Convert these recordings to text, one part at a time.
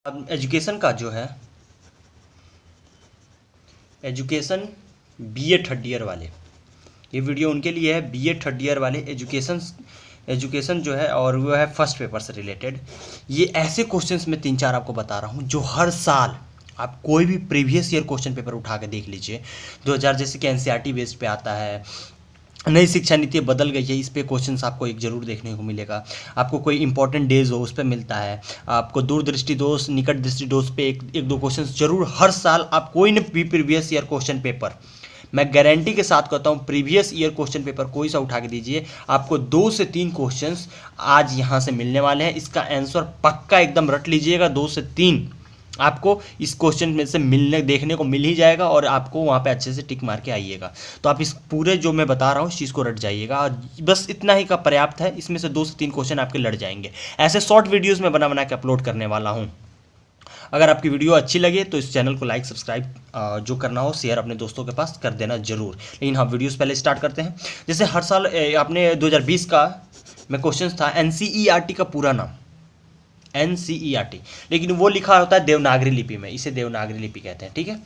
अब एजुकेशन का जो है, एजुकेशन बीए थर्ड ईयर वाले, ये वीडियो उनके लिए है, बीए थर्ड ईयर वाले एजुकेशन जो है, और वो है फर्स्ट पेपर से रिलेटेड। ये ऐसे क्वेश्चंस मैं 3-4 आपको बता रहा हूँ जो हर साल आप कोई भी प्रीवियस ईयर क्वेश्चन पेपर उठा के देख लीजिए, 2000 जैसे कि एनसीईआरटी बेस्ड पे आता है, नई शिक्षा नीति बदल गई है, इस पे क्वेश्चंस आपको एक जरूर देखने को मिलेगा। आपको कोई इंपॉर्टेंट डेज हो उस पर मिलता है, आपको दूरदृष्टि दोष, निकट दृष्टि दोष पे एक दो क्वेश्चंस जरूर हर साल आप कोई न भी प्रीवियस ईयर क्वेश्चन पेपर, मैं गारंटी के साथ कहता हूँ प्रीवियस ईयर क्वेश्चन पेपर कोई सा उठा के दीजिए, आपको 2 से 3 क्वेश्चंस आज यहाँ से मिलने वाले हैं। इसका आंसर पक्का एकदम रट लीजिएगा, 2 से 3 आपको इस क्वेश्चन में से मिलने देखने को मिल ही जाएगा, और आपको वहाँ पे अच्छे से टिक मार के आइएगा। तो आप इस पूरे जो मैं बता रहा हूँ इस चीज़ को रट जाइएगा, और बस इतना ही का पर्याप्त है, इसमें से 2 से 3 क्वेश्चन आपके लड़ जाएंगे। ऐसे शॉर्ट वीडियोज़ में बना बना के अपलोड करने वाला हूँ। अगर आपकी वीडियो अच्छी लगे तो इस चैनल को लाइक सब्सक्राइब जो करना हो शेयर अपने दोस्तों के पास कर देना जरूर। लेकिन हाँ, वीडियोस पहले स्टार्ट करते हैं। जैसे हर साल आपने 2020 का में क्वेश्चन था एनसीईआरटी का पूरा नाम, एनसीईआरटी, लेकिन वो लिखा होता है देवनागरी लिपि में, इसे देवनागरी लिपि कहते हैं, ठीक है।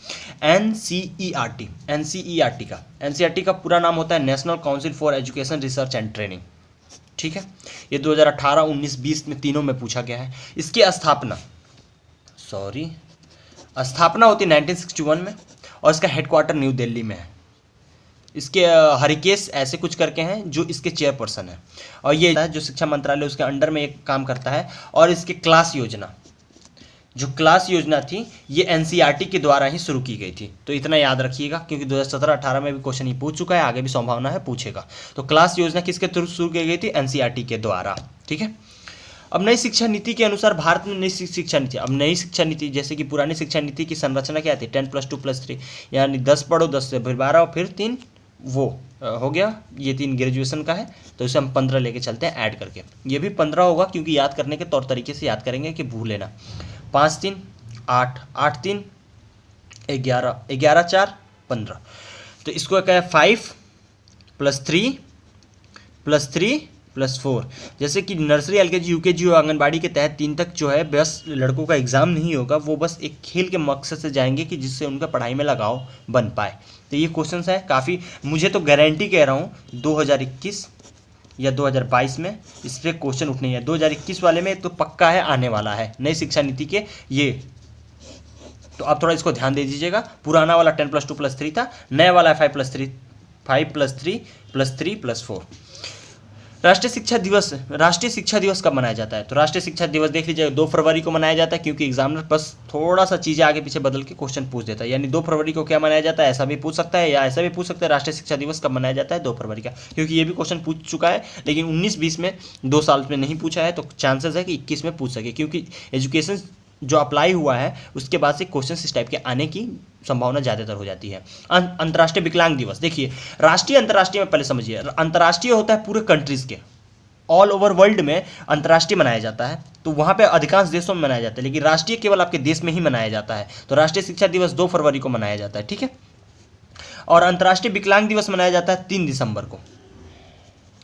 एनसीईआरटी का पूरा नाम होता है national council for education research and training, ठीक है। ये 2018, 19, 20 में तीनों में पूछा गया है। इसकी स्थापना होती है 1961 में, और इसका हेडक्वार्टर न्यू दिल्ली में है। इसके हरिकेश ऐसे कुछ करके हैं जो इसके चेयरपर्सन है, और ये जो शिक्षा मंत्रालय उसके अंडर में एक काम करता है। और इसके क्लास योजना थी ये एनसीईआरटी के द्वारा ही शुरू की गई थी, तो इतना याद रखिएगा, क्योंकि 2017-18 में भी क्वेश्चन ही पूछ चुका है, आगे भी संभावना है पूछेगा। तो क्लास योजना किसके थ्रू शुरू की गई थी? एनसीईआरटी के द्वारा, ठीक है। अब नई शिक्षा नीति के अनुसार भारत में नई शिक्षा नीति, अब नई शिक्षा नीति जैसे कि पुरानी शिक्षा नीति की संरचना क्या थी? 10+2+3, यानी 10 पढ़ो, 10 से फिर 12 और फिर 3 वो हो गया, ये 3 ग्रेजुएशन का है, तो इसे हम 15 लेके चलते हैं ऐड करके। ये भी 15 होगा, क्योंकि याद करने के तौर तरीके से याद करेंगे कि भूले ना। 5 3 8, 8 3 11, 11 4 15, तो इसको क्या है 5 + 3 + 4। जैसे कि नर्सरी, एलकेजी, यूकेजी और आंगनबाड़ी के तहत 3 तक जो है बस लड़कों का एग्ज़ाम नहीं होगा, वो बस एक खेल के मकसद से जाएंगे कि जिससे उनका पढ़ाई में लगाव बन पाए। तो ये क्वेश्चंस है काफ़ी, मुझे तो गारंटी कह रहा हूँ 2021 या 2022 में इस पर क्वेश्चन उठने हैं। 2021 वाले में तो पक्का है आने वाला है नई शिक्षा नीति के ये, तो आप थोड़ा इसको ध्यान दे दीजिएगा। पुराना वाला 10+2+3 था, नया वाला 5+3 + 4। राष्ट्रीय शिक्षा दिवस कब मनाया जाता है? तो राष्ट्रीय शिक्षा दिवस देख लीजिएगा 2 फरवरी को मनाया जाता है, क्योंकि एग्जामिनर बस थोड़ा सा चीज़ें आगे पीछे बदल के क्वेश्चन पूछ देता है। यानी 2 फरवरी को क्या मनाया जाता है, ऐसा भी पूछ सकता है, या ऐसा भी पूछ सकता है राष्ट्रीय शिक्षा दिवस कब मनाया जाता है? 2 फरवरी का, क्योंकि ये भी क्वेश्चन पूछ चुका है, लेकिन 19-20 में 2 साल में नहीं पूछा है, तो चांसेस है कि 21 में पूछ सके, क्योंकि एजुकेशन जो अप्लाई हुआ है उसके बाद से क्वेश्चन इस टाइप के आने की संभावना ज़्यादातर हो जाती है। अंतर्राष्ट्रीय विकलांग दिवस, देखिए राष्ट्रीय अंतर्राष्ट्रीय में पहले समझिए। अंतर्राष्ट्रीय होता है पूरे कंट्रीज़ के, ऑल ओवर वर्ल्ड में अंतर्राष्ट्रीय मनाया जाता है, तो वहाँ पे अधिकांश देशों में मनाया जाता है, लेकिन राष्ट्रीय केवल आपके देश में ही मनाया जाता है। तो राष्ट्रीय शिक्षा दिवस 2 फरवरी को मनाया जाता है, ठीक है। और अंतर्राष्ट्रीय विकलांग दिवस मनाया जाता है 3 दिसंबर को।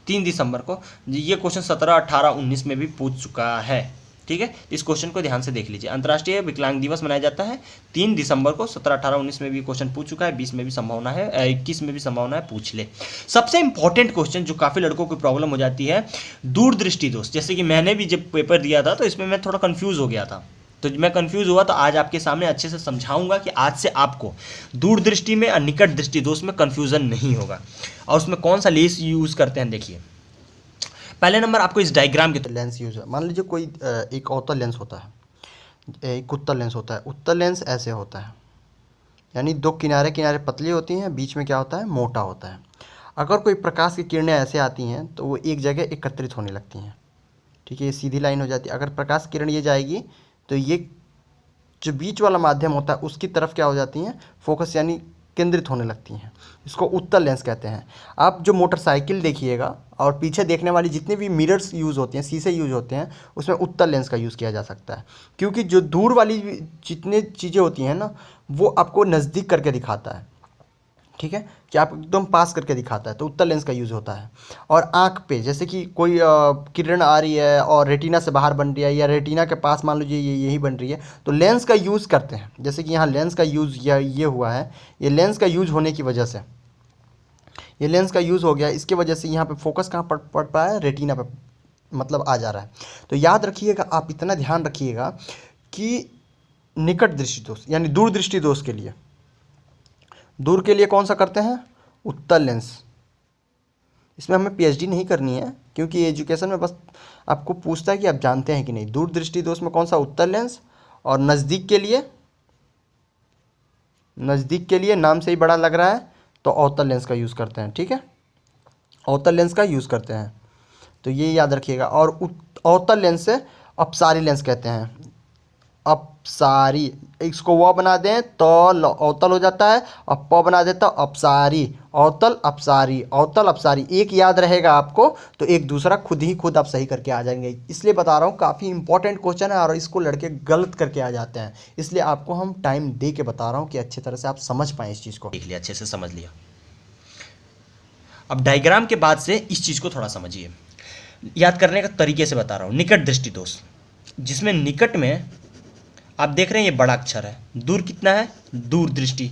3 दिसंबर को ये क्वेश्चन 17, 18, 19 में भी पूछ चुका है, ठीक है। इस क्वेश्चन को ध्यान से देख लीजिए। अंतर्राष्ट्रीय विकलांग दिवस मनाया जाता है 3 दिसंबर को। 17, 18, 19 में भी क्वेश्चन पूछ चुका है, 20 में भी संभावना है, 21 में भी संभावना है पूछ ले। सबसे इंपॉर्टेंट क्वेश्चन जो काफ़ी लड़कों को प्रॉब्लम हो जाती है, दूरदृष्टि दोष। जैसे कि मैंने भी जब पेपर दिया था तो इसमें मैं थोड़ा कन्फ्यूज़ हो गया था, तो मैं कन्फ्यूज़ हुआ, तो आज आपके सामने अच्छे से समझाऊंगा कि आज से आपको दूरदृष्टि में और निकट दृष्टि दोष में कन्फ्यूज़न नहीं होगा, और उसमें कौन सा लेंस यूज़ करते हैं देखिए। पहले नंबर आपको इस डायग्राम के लेंस यूज है। मान लीजिए कोई एक अवतल लेंस होता है, एक उत्तल लेंस होता है। उत्तल लेंस ऐसे होता है, यानी 2 किनारे किनारे पतली होती हैं, बीच में क्या होता है, मोटा होता है। अगर कोई प्रकाश की किरणें ऐसे आती हैं तो वो एक जगह एकत्रित होने लगती हैं, ठीक है, ये सीधी लाइन हो जाती है। अगर प्रकाश किरण ये जाएगी तो ये जो बीच वाला माध्यम होता है उसकी तरफ क्या हो जाती हैं, फोकस यानी केंद्रित होने लगती हैं। इसको उत्तल लेंस कहते हैं। आप जो मोटरसाइकिल देखिएगा और पीछे देखने वाली जितने भी मिरर्स यूज़ होते हैं, शीशे यूज़ होते हैं, उसमें उत्तल लेंस का यूज़ किया जा सकता है, क्योंकि जो दूर वाली जितनी चीज़ें होती हैं ना, वो आपको नज़दीक करके दिखाता है, ठीक है, कि आप एकदम पास करके दिखाता है, तो उत्तल लेंस का यूज़ होता है। और आँख पे जैसे कि कोई किरण आ रही है और रेटिना से बाहर बन रही है, या रेटिना के पास मान लीजिए ये यही बन रही है, तो लेंस का यूज़ करते हैं। जैसे कि यहाँ लेंस का यूज़ ये हुआ है, ये लेंस का यूज़ होने की वजह से, ये लेंस का यूज़ हो गया, इसके वजह से यहाँ पे फोकस कहाँ पड़ पाया है, रेटिना पे मतलब आ जा रहा है। तो याद रखिएगा, आप इतना ध्यान रखिएगा कि निकट दृष्टि दोष यानी दूर दृष्टि दोष के लिए, दूर के लिए कौन सा करते हैं, उत्तल लेंस। इसमें हमें पीएचडी नहीं करनी है, क्योंकि एजुकेशन में बस आपको पूछता है कि आप जानते हैं कि नहीं। दूर दृष्टि दोष में कौन सा, उत्तल लेंस। और नज़दीक के लिए नाम से ही बड़ा लग रहा है, तो अवतल लेंस का यूज़ करते हैं। ठीक है, अवतल लेंस का यूज़ करते हैं, तो ये याद रखिएगा। और अवतल लेंस से अपसारी लेंस कहते हैं, अपसारी। इसको व बना दें तो अवतल हो जाता है, और प बना दें तो अपसारी, अवतल अपसारी, अवतल अपसारी। एक याद रहेगा आपको, तो एक दूसरा खुद आप सही करके आ जाएंगे। इसलिए बता रहा हूँ, काफ़ी इंपॉर्टेंट क्वेश्चन है और इसको लड़के गलत करके आ जाते हैं, इसलिए आपको हम टाइम दे के बता रहा हूँ कि अच्छी तरह से आप समझ पाएँ इस चीज़ को। देख लिया, अच्छे से समझ लिया। अब डायग्राम के बाद से इस चीज़ को थोड़ा समझिए, याद करने का तरीके से बता रहा हूँ। निकट दृष्टि दोष, जिसमें निकट में आप देख रहे हैं ये बड़ा अक्षर है, दूर कितना है, दूर दृष्टि।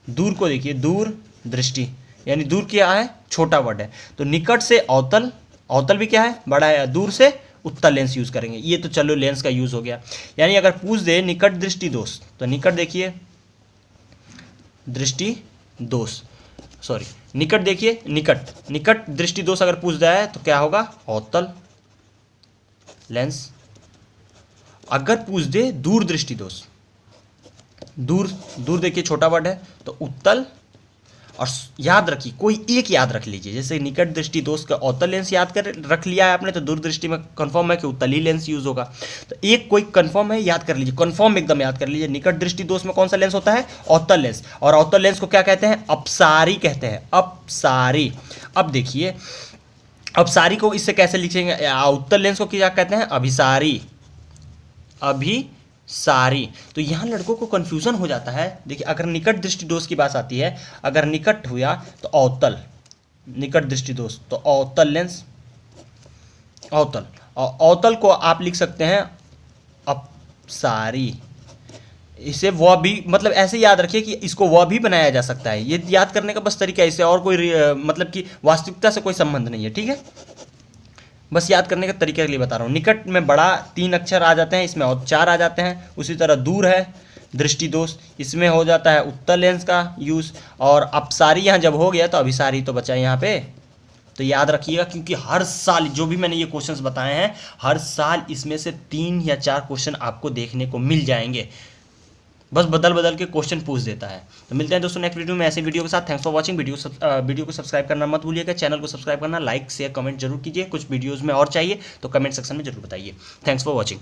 दूर को देखिए, दूर दृष्टि यानी दूर क्या है, छोटा वर्ड है। तो निकट से अवतल, अवतल भी क्या है, बड़ा है। दूर से उत्तल लेंस यूज़ करेंगे। ये तो चलो लेंस का यूज़ हो गया। यानी अगर पूछ दे निकट दृष्टि दोष, तो निकट देखिए, दृष्टि दोष, सॉरी निकट देखिए, निकट दृष्टि दोष अगर पूछ जाए तो क्या होगा, अवतल लेंस। अगर पूछ दे दूर दृष्टि दोष, दूर देखिए छोटा वर्ड है, तो उत्तल। और याद रखिए, कोई एक याद रख लीजिए, जैसे निकट दृष्टि दोष का अवतल लेंस याद कर रख लिया है आपने, तो दूर दृष्टि में कंफर्म है कि उत्तली लेंस यूज होगा। तो एक कोई कंफर्म है, याद कर लीजिए, कंफर्म एकदम याद कर लीजिए। निकट दृष्टि दोष में कौन सा लेंस होता है, अवतल लेंस। और अवतल लेंस को क्या कहते हैं, अपसारी कहते हैं, अपसारी। अब देखिए, अपसारी को इससे कैसे लिखेंगे, उत्तल लेंस को क्या कहते हैं, अभिसारी, अभिसारी। तो यहाँ लड़कों को कंफ्यूजन हो जाता है। देखिए, अगर निकट दृष्टि दोष की बात आती है, अगर निकट हुआ तो अवतल, निकट दृष्टि दोष तो अवतल लेंस, अवतल। और अवतल को आप लिख सकते हैं अपसारी। इसे वह भी, मतलब ऐसे याद रखिए कि इसको वह भी बनाया जा सकता है। ये याद करने का बस तरीका है, इससे और कोई मतलब कि वास्तविकता से कोई संबंध नहीं है। ठीक है, बस याद करने का तरीके के लिए बता रहा हूँ। निकट में बड़ा 3 अक्षर आ जाते हैं, इसमें और 4 आ जाते हैं। उसी तरह दूर है दृष्टि दोष, इसमें हो जाता है उत्तल लेंस का यूज़। और अपसारी यहाँ जब हो गया तो अभिसारी तो बचा यहाँ पे। तो याद रखिएगा, क्योंकि हर साल जो भी मैंने ये क्वेश्चंस बताए हैं, हर साल इसमें से 3 या 4 क्वेश्चन आपको देखने को मिल जाएंगे। बस बदल के क्वेश्चन पूछ देता है। तो मिलते हैं दोस्तों नेक्स्ट वीडियो में ऐसे वीडियो के साथ। Thanks for watching. वीडियो को सब्सक्राइब करना मत भूलिएगा, चैनल को सब्सक्राइब करना, लाइक शेयर कमेंट जरूर कीजिए। कुछ वीडियोज़ में और चाहिए तो कमेंट सेक्शन में जरूर बताइए। Thanks for watching.